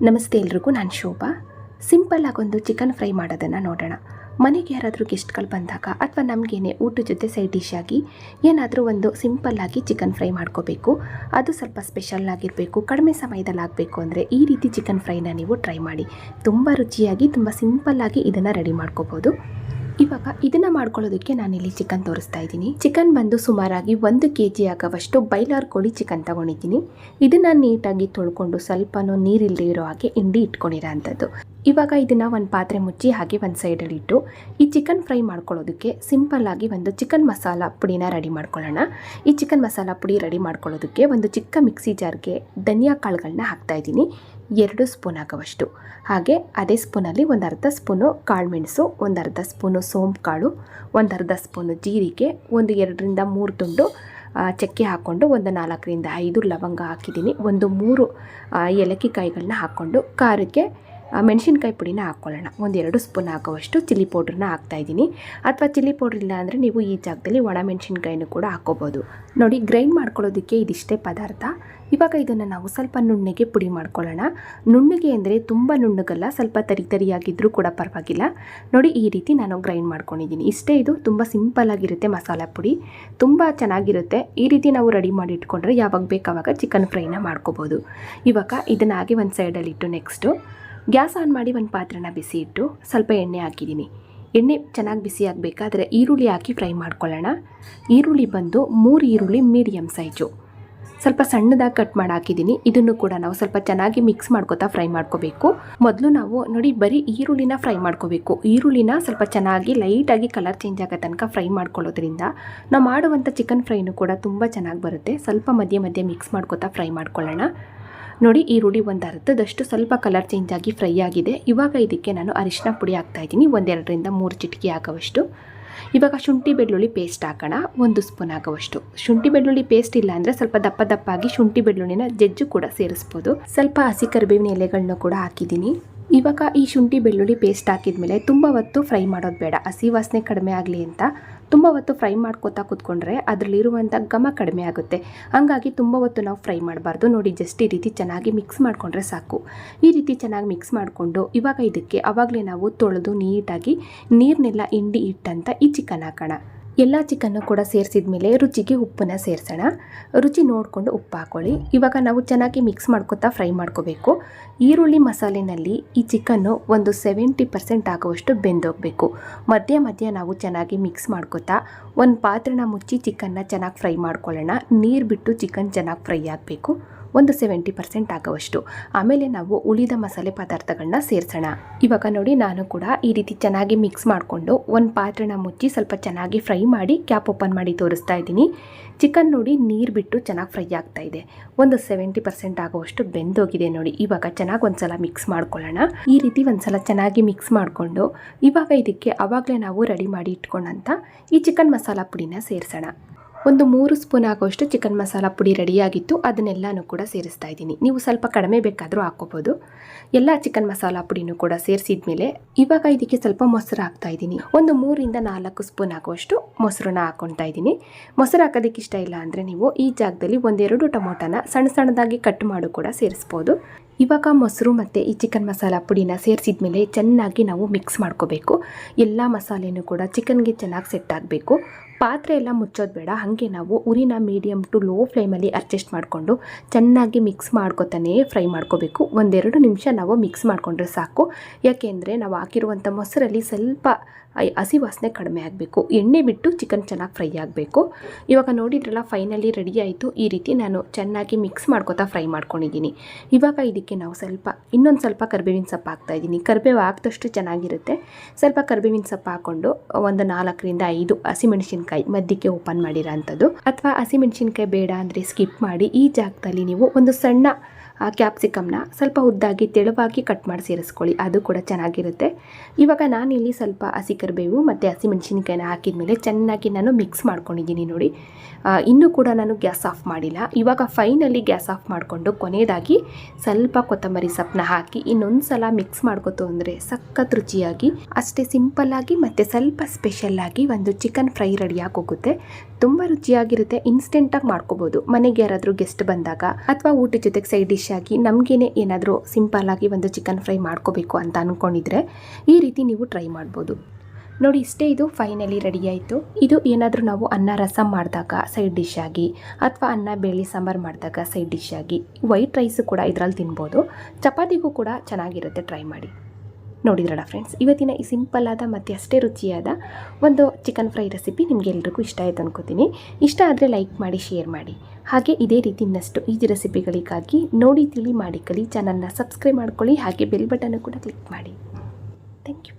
ನಮಸ್ತೆ ಎಲ್ರಿಗೂ, ನಾನು ಶೋಭಾ. ಸಿಂಪಲ್ ಆಗೊಂದು ಚಿಕನ್ ಫ್ರೈ ಮಾಡೋದನ್ನು ನೋಡೋಣ. ಮನೆಗೆ ಯಾರಾದರೂ ಗೆಸ್ಟ್ಗಳು ಬಂದಾಗ ಅಥವಾ ನಮಗೇನೆ ಊಟದ ಜೊತೆ ಸೈಡ್ ಡಿಶ್ ಆಗಿ ಏನಾದರೂ ಒಂದು ಸಿಂಪಲ್ಲಾಗಿ ಚಿಕನ್ ಫ್ರೈ ಮಾಡ್ಕೋಬೇಕು, ಅದು ಸ್ವಲ್ಪ ಸ್ಪೆಷಲ್ ಆಗಿರಬೇಕು, ಕಡಿಮೆ ಸಮಯದಲ್ಲಿ ಆಗಬೇಕು ಅಂದರೆ ಈ ರೀತಿ ಚಿಕನ್ ಫ್ರೈನ ನೀವು ಟ್ರೈ ಮಾಡಿ. ತುಂಬ ರುಚಿಯಾಗಿ ತುಂಬ ಸಿಂಪಲ್ಲಾಗಿ ಇದನ್ನು ರೆಡಿ ಮಾಡ್ಕೋಬೋದು. ಇವಾಗ ಇದನ್ನು ಮಾಡ್ಕೊಳ್ಳೋದಕ್ಕೆ ನಾನಿಲ್ಲಿ ಚಿಕನ್ ತೋರಿಸ್ತಾ ಇದ್ದೀನಿ. ಚಿಕನ್ ಬಂದು ಸುಮಾರಾಗಿ 1 kg ಆಗುವಷ್ಟು ಬೈಲರ್ ಕೋಳಿ ಚಿಕನ್ ತಗೊಂಡಿದ್ದೀನಿ. ಇದನ್ನು ನೀಟಾಗಿ ತೊಳ್ಕೊಂಡು ಸ್ವಲ್ಪನೂ ನೀರಿಲ್ಲದೆ ಇರೋ ಹಾಗೆ ಹಿಂಡಿ ಇಟ್ಕೊಂಡಿರೋ ಅಂಥದ್ದು. ಇವಾಗ ಇದನ್ನು ಒಂದು ಪಾತ್ರೆ ಮುಚ್ಚಿ ಹಾಗೆ ಒಂದು ಸೈಡಲ್ಲಿ ಇಟ್ಟು ಈ ಚಿಕನ್ ಫ್ರೈ ಮಾಡ್ಕೊಳ್ಳೋದಕ್ಕೆ ಸಿಂಪಲ್ಲಾಗಿ ಒಂದು ಚಿಕನ್ ಮಸಾಲ ಪುಡಿನ ರೆಡಿ ಮಾಡ್ಕೊಳ್ಳೋಣ. ಈ ಚಿಕನ್ ಮಸಾಲ ಪುಡಿ ರೆಡಿ ಮಾಡ್ಕೊಳ್ಳೋದಕ್ಕೆ ಒಂದು ಚಿಕ್ಕ ಮಿಕ್ಸಿ ಜಾರ್ಗೆ ಧನಿಯಾ ಕಾಳುಗಳನ್ನ ಹಾಕ್ತಾಯಿದ್ದೀನಿ, 2 ಸ್ಪೂನ್ ಆಗುವಷ್ಟು. ಹಾಗೆ ಅದೇ ಸ್ಪೂನಲ್ಲಿ ಒಂದು ಅರ್ಧ ಸ್ಪೂನು ಕಾಳುಮೆಣಸು, ಒಂದು ಅರ್ಧ ಸ್ಪೂನು ಸೋಂಪು ಕಾಳು, ಒಂದು ಅರ್ಧ ಸ್ಪೂನು ಜೀರಿಗೆ, ಒಂದು 2ರಿಂದ 3 ತುಂಡು ಚಕ್ಕೆ ಹಾಕ್ಕೊಂಡು ಒಂದು 4ರಿಂದ 5 ಲವಂಗ ಹಾಕಿದ್ದೀನಿ. ಒಂದು 3 ಏಲಕ್ಕಿ ಕಾಯಿಗಳನ್ನ ಹಾಕ್ಕೊಂಡು ಖಾರಕ್ಕೆ ಮೆಣಸಿನ್ಕಾಯಿ ಪುಡಿನ ಹಾಕ್ಕೊಳ್ಳೋಣ. ಒಂದು 2 ಸ್ಪೂನ್ ಆಗುವಷ್ಟು ಚಿಲ್ಲಿ ಪೌಡ್ರನ್ನ ಹಾಕ್ತಾಯಿದ್ದೀನಿ. ಅಥವಾ ಚಿಲ್ಲಿ ಪೌಡ್ರ್ ಇಲ್ಲ ಅಂದರೆ ನೀವು ಈ ಜಾಗದಲ್ಲಿ ಒಣ ಮೆಣಸಿನ್ಕಾಯಿನೂ ಕೂಡ ಹಾಕ್ಕೋಬೋದು. ನೋಡಿ, ಗ್ರೈಂಡ್ ಮಾಡ್ಕೊಳ್ಳೋದಕ್ಕೆ ಇದಿಷ್ಟೇ ಪದಾರ್ಥ. ಇವಾಗ ಇದನ್ನು ನಾವು ಸ್ವಲ್ಪ ನುಣ್ಣಗೆ ಪುಡಿ ಮಾಡ್ಕೊಳ್ಳೋಣ. ನುಣ್ಣಗೆ ಅಂದರೆ ತುಂಬ ನುಣ್ಣಗಲ್ಲ, ಸ್ವಲ್ಪ ತರಿಯಾಗಿದ್ದರೂ ಕೂಡ ಪರವಾಗಿಲ್ಲ. ನೋಡಿ, ಈ ರೀತಿ ನಾನು ಗ್ರೈಂಡ್ ಮಾಡ್ಕೊಂಡಿದ್ದೀನಿ. ಇಷ್ಟೇ, ಇದು ತುಂಬ ಸಿಂಪಲ್ಲಾಗಿರುತ್ತೆ. ಮಸಾಲ ಪುಡಿ ತುಂಬ ಚೆನ್ನಾಗಿರುತ್ತೆ. ಈ ರೀತಿ ನಾವು ರೆಡಿ ಮಾಡಿ ಇಟ್ಕೊಂಡ್ರೆ ಯಾವಾಗ ಬೇಕಾವಾಗ ಚಿಕನ್ ಫ್ರೈನ ಮಾಡ್ಕೋಬೋದು. ಇವಾಗ ಇದನ್ನು ಹಾಗೆ ಒಂದು ಸೈಡಲ್ಲಿಟ್ಟು ನೆಕ್ಸ್ಟು ಗ್ಯಾಸ್ ಆನ್ ಮಾಡಿ ಒಂದು ಪಾತ್ರೆನ ಬಿಸಿ ಇಟ್ಟು ಸ್ವಲ್ಪ ಎಣ್ಣೆ ಹಾಕಿದ್ದೀನಿ. ಎಣ್ಣೆ ಚೆನ್ನಾಗಿ ಬಿಸಿ ಆಗಬೇಕಾದ್ರೆ ಈರುಳ್ಳಿ ಹಾಕಿ ಫ್ರೈ ಮಾಡ್ಕೊಳ್ಳೋಣ. ಈರುಳ್ಳಿ ಬಂದು 3 ಈರುಳ್ಳಿ ಮೀಡಿಯಮ್ ಸೈಜು ಸ್ವಲ್ಪ ಸಣ್ಣದಾಗಿ ಕಟ್ ಮಾಡಿ ಹಾಕಿದ್ದೀನಿ. ಇದನ್ನು ಕೂಡ ನಾವು ಸ್ವಲ್ಪ ಚೆನ್ನಾಗಿ ಮಿಕ್ಸ್ ಮಾಡ್ಕೊತಾ ಫ್ರೈ ಮಾಡ್ಕೋಬೇಕು. ಮೊದಲು ನಾವು ನೋಡಿ ಬರೀ ಈರುಳ್ಳಿನ ಫ್ರೈ ಮಾಡ್ಕೋಬೇಕು. ಈರುಳ್ಳಿನ ಸ್ವಲ್ಪ ಚೆನ್ನಾಗಿ ಲೈಟಾಗಿ ಕಲರ್ ಚೇಂಜ್ ಆಗೋ ತನಕ ಫ್ರೈ ಮಾಡ್ಕೊಳ್ಳೋದ್ರಿಂದ ನಾವು ಮಾಡುವಂಥ ಚಿಕನ್ ಫ್ರೈನೂ ಕೂಡ ತುಂಬ ಚೆನ್ನಾಗಿ ಬರುತ್ತೆ. ಸ್ವಲ್ಪ ಮಧ್ಯೆ ಮಧ್ಯೆ ಮಿಕ್ಸ್ ಮಾಡ್ಕೊತಾ ಫ್ರೈ ಮಾಡ್ಕೊಳ್ಳೋಣ. ನೋಡಿ, ಈರುಳ್ಳಿ ಒಂದು ಅರ್ಧದಷ್ಟು ಸ್ವಲ್ಪ ಕಲರ್ ಚೇಂಜ್ ಆಗಿ ಫ್ರೈ ಆಗಿದೆ. ಇವಾಗ ಇದಕ್ಕೆ ನಾನು ಅರಿಶಿನ ಪುಡಿ ಹಾಕ್ತಾಯಿದ್ದೀನಿ, 1-2ರಿಂದ 3 ಚಿಟಿಕೆ ಆಗುವಷ್ಟು. ಇವಾಗ ಶುಂಠಿ ಬೆಳ್ಳುಳ್ಳಿ ಪೇಸ್ಟ್ ಹಾಕೋಣ, 1 ಸ್ಪೂನ್ ಆಗುವಷ್ಟು. ಶುಂಠಿ ಬೆಳ್ಳುಳ್ಳಿ ಪೇಸ್ಟ್ ಇಲ್ಲ ಅಂದರೆ ಸ್ವಲ್ಪ ದಪ್ಪಾಗಿ ಶುಂಠಿ ಬೆಳ್ಳುಳ್ಳಿನ ಜಜ್ಜು ಕೂಡ ಸೇರಿಸ್ಬೋದು. ಸ್ವಲ್ಪ ಹಸಿ ಕರಿಬೇವಿನ ಎಲೆಗಳನ್ನೂ ಕೂಡ ಹಾಕಿದ್ದೀನಿ. ಇವಾಗ ಈ ಶುಂಠಿ ಬೆಳ್ಳುಳ್ಳಿ ಪೇಸ್ಟ್ ಹಾಕಿದ ಮೇಲೆ ತುಂಬ ಹೊತ್ತು ಫ್ರೈ ಮಾಡೋದು ಬೇಡ, ಹಸಿ ವಾಸನೆ ಕಡಿಮೆ ಆಗಲಿ ಅಂತ. ತುಂಬ ಹೊತ್ತು ಫ್ರೈ ಮಾಡ್ಕೋತಾ ಕೂತ್ಕೊಂಡ್ರೆ ಅದರಲ್ಲಿರುವಂಥ ಘಮ ಕಡಿಮೆ ಆಗುತ್ತೆ. ಹಾಗಾಗಿ ತುಂಬ ಹೊತ್ತು ನಾವು ಫ್ರೈ ಮಾಡಬಾರ್ದು. ನೋಡಿ, ಜಸ್ಟ್ ಈ ರೀತಿ ಚೆನ್ನಾಗಿ ಮಿಕ್ಸ್ ಮಾಡಿಕೊಂಡ್ರೆ ಸಾಕು. ಈ ರೀತಿ ಚೆನ್ನಾಗಿ ಮಿಕ್ಸ್ ಮಾಡಿಕೊಂಡು ಇವಾಗ ಇದಕ್ಕೆ ಆವಾಗಲೇ ನಾವು ತೊಳೆದು ನೀಟಾಗಿ ನೀರನ್ನೆಲ್ಲ ಹಿಂಡಿ ಇಟ್ಟಂತ ಈ ಚಿಕನ್ ಹಾಕೋಣ. ಎಲ್ಲ ಚಿಕನ್ನು ಕೂಡ ಸೇರಿಸಿದ ಮೇಲೆ ರುಚಿಗೆ ಉಪ್ಪನ್ನು ಸೇರಿಸೋಣ. ರುಚಿ ನೋಡಿಕೊಂಡು ಉಪ್ಪು ಹಾಕ್ಕೊಳ್ಳಿ. ಇವಾಗ ನಾವು ಚೆನ್ನಾಗಿ ಮಿಕ್ಸ್ ಮಾಡ್ಕೊತಾ ಫ್ರೈ ಮಾಡ್ಕೋಬೇಕು. ಈರುಳ್ಳಿ ಮಸಾಲೆನಲ್ಲಿ ಈ ಚಿಕನ್ನು ಒಂದು 70% ಆಗುವಷ್ಟು ಬೆಂದೋಗಬೇಕು. ಮಧ್ಯ ನಾವು ಚೆನ್ನಾಗಿ ಮಿಕ್ಸ್ ಮಾಡ್ಕೊತಾ ಒಂದು ಪಾತ್ರೆನ ಮುಚ್ಚಿ ಚಿಕನ್ನ ಚೆನ್ನಾಗಿ ಫ್ರೈ ಮಾಡ್ಕೊಳ್ಳೋಣ. ನೀರು ಬಿಟ್ಟು ಚಿಕನ್ ಚೆನ್ನಾಗಿ ಫ್ರೈ ಆಗಬೇಕು, ಒಂದು 70% ಆಗುವಷ್ಟು. ಆಮೇಲೆ ನಾವು ಉಳಿದ ಮಸಾಲೆ ಪದಾರ್ಥಗಳನ್ನ ಸೇರಿಸೋಣ. ಇವಾಗ ನೋಡಿ, ನಾನು ಕೂಡ ಈ ರೀತಿ ಚೆನ್ನಾಗಿ ಮಿಕ್ಸ್ ಮಾಡಿಕೊಂಡು ಒಂದು ಪಾತ್ರೆನ ಮುಚ್ಚಿ ಸ್ವಲ್ಪ ಚೆನ್ನಾಗಿ ಫ್ರೈ ಮಾಡಿ ಕ್ಯಾಪ್ ಓಪನ್ ಮಾಡಿ ತೋರಿಸ್ತಾ ಇದ್ದೀನಿ. ಚಿಕನ್ ನೋಡಿ ನೀರು ಬಿಟ್ಟು ಚೆನ್ನಾಗಿ ಫ್ರೈ ಆಗ್ತಾ ಇದೆ, ಒಂದು 70% ಆಗುವಷ್ಟು ಬೆಂದೋಗಿದೆ. ನೋಡಿ, ಇವಾಗ ಚೆನ್ನಾಗಿ ಒಂದ್ಸಲ ಮಿಕ್ಸ್ ಮಾಡ್ಕೊಳ್ಳೋಣ. ಈ ರೀತಿ ಒಂದ್ಸಲ ಚೆನ್ನಾಗಿ ಮಿಕ್ಸ್ ಮಾಡಿಕೊಂಡು ಇವಾಗ ಇದಕ್ಕೆ ಆವಾಗಲೇ ನಾವು ರೆಡಿ ಮಾಡಿ ಇಟ್ಕೊಂಡಂಥ ಈ ಚಿಕನ್ ಮಸಾಲ ಪುಡಿನ ಸೇರಿಸೋಣ. ಒಂದು 3 ಸ್ಪೂನ್ ಆಗೋಷ್ಟು ಚಿಕನ್ ಮಸಾಲ ಪುಡಿ ರೆಡಿಯಾಗಿತ್ತು, ಅದನ್ನೆಲ್ಲನೂ ಕೂಡ ಸೇರಿಸ್ತಾ ಇದ್ದೀನಿ. ನೀವು ಸ್ವಲ್ಪ ಕಡಿಮೆ ಬೇಕಾದರೂ ಹಾಕ್ಕೋಬೋದು. ಎಲ್ಲ ಚಿಕನ್ ಮಸಾಲ ಪುಡಿನೂ ಕೂಡ ಸೇರಿಸಿದ ಮೇಲೆ ಇವಾಗ ಇದಕ್ಕೆ ಸ್ವಲ್ಪ ಮೊಸರು ಹಾಕ್ತಾ ಇದ್ದೀನಿ. ಒಂದು 3ರಿಂದ 4 ಸ್ಪೂನ್ ಆಗುವಷ್ಟು ಮೊಸರನ್ನ ಹಾಕ್ಕೊತಾ ಇದ್ದೀನಿ. ಮೊಸರು ಹಾಕೋದಕ್ಕೆ ಇಷ್ಟ ಇಲ್ಲ ಅಂದರೆ ನೀವು ಈ ಜಾಗದಲ್ಲಿ 1-2 ಟೊಮೊಟೊನ ಸಣ್ಣದಾಗಿ ಕಟ್ ಮಾಡು ಕೂಡ ಸೇರಿಸ್ಬೋದು. ಇವಾಗ ಮೊಸರು ಮತ್ತು ಈ ಚಿಕನ್ ಮಸಾಲ ಪುಡಿನ ಸೇರಿಸಿದ ಮೇಲೆ ಚೆನ್ನಾಗಿ ನಾವು ಮಿಕ್ಸ್ ಮಾಡ್ಕೋಬೇಕು. ಎಲ್ಲ ಮಸಾಲೆನೂ ಕೂಡ ಚಿಕನ್ಗೆ ಚೆನ್ನಾಗಿ ಸೆಟ್ ಆಗಬೇಕು. ಪಾತ್ರೆ ಎಲ್ಲ ಮುಚ್ಚೋದು ಬೇಡ, ಹಾಗೆ ನಾವು ಉರಿನ ಮೀಡಿಯಮ್ ಟು ಲೋ ಫ್ಲೇಮಲ್ಲಿ ಅಡ್ಜಸ್ಟ್ ಮಾಡಿಕೊಂಡು ಚೆನ್ನಾಗಿ ಮಿಕ್ಸ್ ಮಾಡ್ಕೊತಾನೆ ಫ್ರೈ ಮಾಡ್ಕೋಬೇಕು. 1-2 ನಿಮಿಷ ನಾವು ಮಿಕ್ಸ್ ಮಾಡಿಕೊಂಡ್ರೆ ಸಾಕು. ಯಾಕೆಂದರೆ ನಾವು ಹಾಕಿರುವಂಥ ಮೊಸರಲ್ಲಿ ಸ್ವಲ್ಪ ಹಸಿ ವಾಸನೆ ಕಡಿಮೆ ಆಗಬೇಕು, ಎಣ್ಣೆ ಬಿಟ್ಟು ಚಿಕನ್ ಚೆನ್ನಾಗಿ ಫ್ರೈ ಆಗಬೇಕು. ಇವಾಗ ನೋಡಿದ್ರಲ್ಲ, ಫೈನಲಿ ರೆಡಿ ಆಯಿತು. ಈ ರೀತಿ ನಾನು ಚೆನ್ನಾಗಿ ಮಿಕ್ಸ್ ಮಾಡ್ಕೊತಾ ಫ್ರೈ ಮಾಡ್ಕೊಂಡಿದ್ದೀನಿ. ಇವಾಗ ಇದಕ್ಕೆ ನಾವು ಇನ್ನೊಂದು ಸ್ವಲ್ಪ ಕರಿಬೇವಿನ ಸೊಪ್ಪು ಹಾಕ್ತಾಯಿದ್ದೀನಿ. ಕರಿಬೇವು ಹಾಕಿದಷ್ಟು ಚೆನ್ನಾಗಿರುತ್ತೆ. ಸ್ವಲ್ಪ ಕರಿಬೇವಿನ ಸೊಪ್ಪು ಹಾಕ್ಕೊಂಡು ಒಂದು 4ರಿಂದ 5 ಹಸಿಮೆಣಸಿನ್ಕಾಯಿ ಮಧ್ಯಕ್ಕೆ ಓಪನ್ ಮಾಡಿರೋ ಅಂಥದ್ದು. ಅಥವಾ ಹಸಿಮೆಣಸಿನ್ಕಾಯಿ ಬೇಡ ಅಂದರೆ ಸ್ಕಿಪ್ ಮಾಡಿ ಈ ಜಾಗದಲ್ಲಿ ನೀವು ಒಂದು ಸಣ್ಣ ಕ್ಯಾಪ್ಸಿಕಮ್ನ ಸ್ವಲ್ಪ ಉದ್ದಾಗಿ ತೆಳುವಾಗಿ ಕಟ್ ಮಾಡಿ ಸೇರಿಸ್ಕೊಳ್ಳಿ, ಅದು ಕೂಡ ಚೆನ್ನಾಗಿರುತ್ತೆ. ಇವಾಗ ನಾನಿಲ್ಲಿ ಸ್ವಲ್ಪ ಹಸಿ ಕರಿಬೇವು ಮತ್ತು ಹಸಿಮೆಣಸಿನ್ಕಾಯಿನ ಹಾಕಿದ ಮೇಲೆ ಚೆನ್ನಾಗಿ ನಾನು ಮಿಕ್ಸ್ ಮಾಡ್ಕೊಂಡಿದ್ದೀನಿ. ನೋಡಿ, ಇನ್ನೂ ಕೂಡ ನಾನು ಗ್ಯಾಸ್ ಆಫ್ ಮಾಡಿಲ್ಲ. ಇವಾಗ ಫೈನಲಿ ಗ್ಯಾಸ್ ಆಫ್ ಮಾಡಿಕೊಂಡು ಕೊನೆಯದಾಗಿ ಸ್ವಲ್ಪ ಕೊತ್ತಂಬರಿ ಸೊಪ್ಪನ್ನ ಹಾಕಿ ಇನ್ನೊಂದು ಸಲ ಮಿಕ್ಸ್ ಮಾಡ್ಕೊತು ಅಂದರೆ ಸಖತ್ ರುಚಿಯಾಗಿ, ಅಷ್ಟೇ ಸಿಂಪಲ್ಲಾಗಿ ಮತ್ತು ಸ್ವಲ್ಪ ಸ್ಪೆಷಲ್ಲಾಗಿ ಒಂದು ಚಿಕನ್ ಫ್ರೈ ರೆಡಿಯಾಗಿ ಹೋಗುತ್ತೆ. ತುಂಬ ರುಚಿಯಾಗಿರುತ್ತೆ. ಇನ್ಸ್ಟೆಂಟಾಗಿ ಮಾಡ್ಕೋಬೋದು. ಮನೆಗೆ ಯಾರಾದರೂ ಗೆಸ್ಟ್ ಬಂದಾಗ ಅಥವಾ ಊಟದ ಜೊತೆಗೆ ಸೈಡ್ ಡಿಶ್ ಆಗಿ ನಮಗೇನೆ ಏನಾದರೂ ಸಿಂಪಲ್ಲಾಗಿ ಒಂದು ಚಿಕನ್ ಫ್ರೈ ಮಾಡ್ಕೋಬೇಕು ಅಂತ ಅಂದ್ಕೊಂಡಿದ್ರೆ ಈ ರೀತಿ ನೀವು ಟ್ರೈ ಮಾಡ್ಬೋದು. ನೋಡಿ, ಇಷ್ಟೇ, ಇದು ಫೈನಲಿ ರೆಡಿ ಆಯಿತು. ಇದು ಏನಾದರೂ ನಾವು ಅನ್ನ ರಸಂ ಮಾಡಿದಾಗ ಸೈಡ್ ಡಿಶ್ ಆಗಿ ಅಥವಾ ಅನ್ನ ಬೇಳೆ ಸಾಂಬಾರು ಮಾಡಿದಾಗ ಸೈಡ್ ಡಿಶ್ ಆಗಿ, ವೈಟ್ ರೈಸು ಕೂಡ ಇದರಲ್ಲಿ ತಿನ್ಬೋದು. ಚಪಾತಿಗೂ ಕೂಡ ಚೆನ್ನಾಗಿರುತ್ತೆ, ಟ್ರೈ ಮಾಡಿ. ನೋಡಿದ್ರಲ್ಲ ಫ್ರೆಂಡ್ಸ್, ಇವತ್ತಿನ ಈ ಸಿಂಪಲ್ ಆದ ಮತ್ತು ಅಷ್ಟೇ ರುಚಿಯಾದ ಒಂದು ಚಿಕನ್ ಫ್ರೈ ರೆಸಿಪಿ ನಿಮಗೆಲ್ಲರಿಗೂ ಇಷ್ಟ ಆಯಿತು ಅನ್ಕೋತೀನಿ. ಇಷ್ಟ ಆದರೆ ಲೈಕ್ ಮಾಡಿ, ಶೇರ್ ಮಾಡಿ. ಹಾಗೆ ಇದೇ ರೀತಿ ಇನ್ನಷ್ಟು ಈಜಿ ರೆಸಿಪಿಗಳಿಗಾಗಿ ನೋಡಿ ತಿಳಿ ಮಾಡಿ ಕಲಿ ಚಾನಲ್ನ ಸಬ್ಸ್ಕ್ರೈಬ್ ಮಾಡ್ಕೊಳ್ಳಿ. ಹಾಗೆ ಬೆಲ್ ಬಟನ್ ಕೂಡ ಕ್ಲಿಕ್ ಮಾಡಿ. Thank you.